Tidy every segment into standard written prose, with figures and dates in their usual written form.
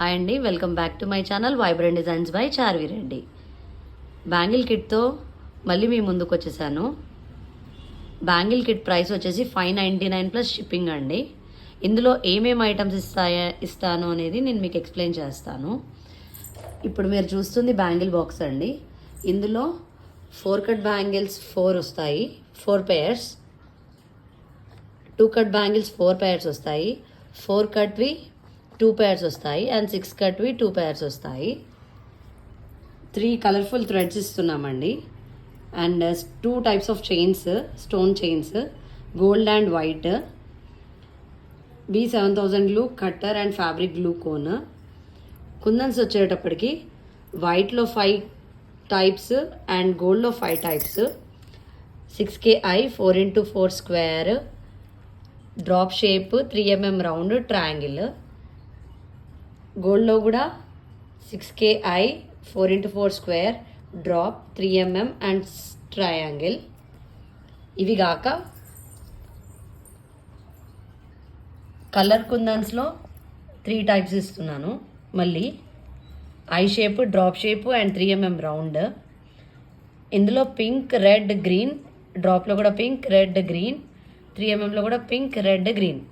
Hi అండి, welcome back to my channel vibrant designs by Charvi Reddy. Bangle కిట్తో మళ్ళీ మీ ముందుకు వచ్చేసాను. బ్యాంగిల్ కిట్ ప్రైస్ వచ్చేసి 599 ప్లస్ షిప్పింగ్ అండి. ఇందులో ఏమేమి ఐటమ్స్ ఇస్తాను అనేది నేను మీకు ఎక్స్ప్లెయిన్ చేస్తాను. ఇప్పుడు మీరు చూస్తుంది బ్యాంగిల్ బాక్స్ అండి. ఇందులో 4 కట్ బ్యాంగిల్స్ 4 వస్తాయి, 4 పేర్స్. 2 కట్ బ్యాంగిల్స్ 4 పేర్స్ వస్తాయి, 4 కట్వి 2 పేర్స్ వస్తాయి అండ్ 6 కట్వి 2 పేర్స్ వస్తాయి. 3 కలర్ఫుల్ థ్రెడ్స్ ఇస్తున్నామండి. And 2 types of chains, stone chains, gold and white, B7000 glue cutter and fabric glue cone. Kundans వచ్చేటప్పటికి వైట్లో 5 టైప్స్ అండ్ గోల్డ్లో 5 types. 6KI 4x4 square, drop shape 3mm round triangle. గోల్డ్లో కూడా 6KI 4x4 square, drop 3mm and triangle. ఇవి కాక colour కుందన్స్లో 3 types ఇస్తున్నాను. మళ్ళీ I shape, drop shape and 3mm round. ఇందులో పింక్, రెడ్, గ్రీన్, డ్రాప్లో కూడా పింక్, రెడ్, గ్రీన్, 3mmలో కూడా pink, red, green.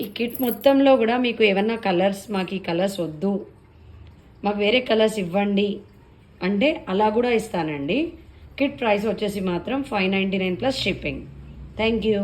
ఈ కిట్ మొత్తంలో కూడా మీకు ఏమన్నా కలర్స్, మాకు ఈ కలర్స్ వద్దు, మాకు వేరే కలర్స్ ఇవ్వండి అంటే అలా కూడా ఇస్తానండి. కిట్ ప్రైస్ వచ్చేసి మాత్రం 599 ప్లస్ షిప్పింగ్. Thank you.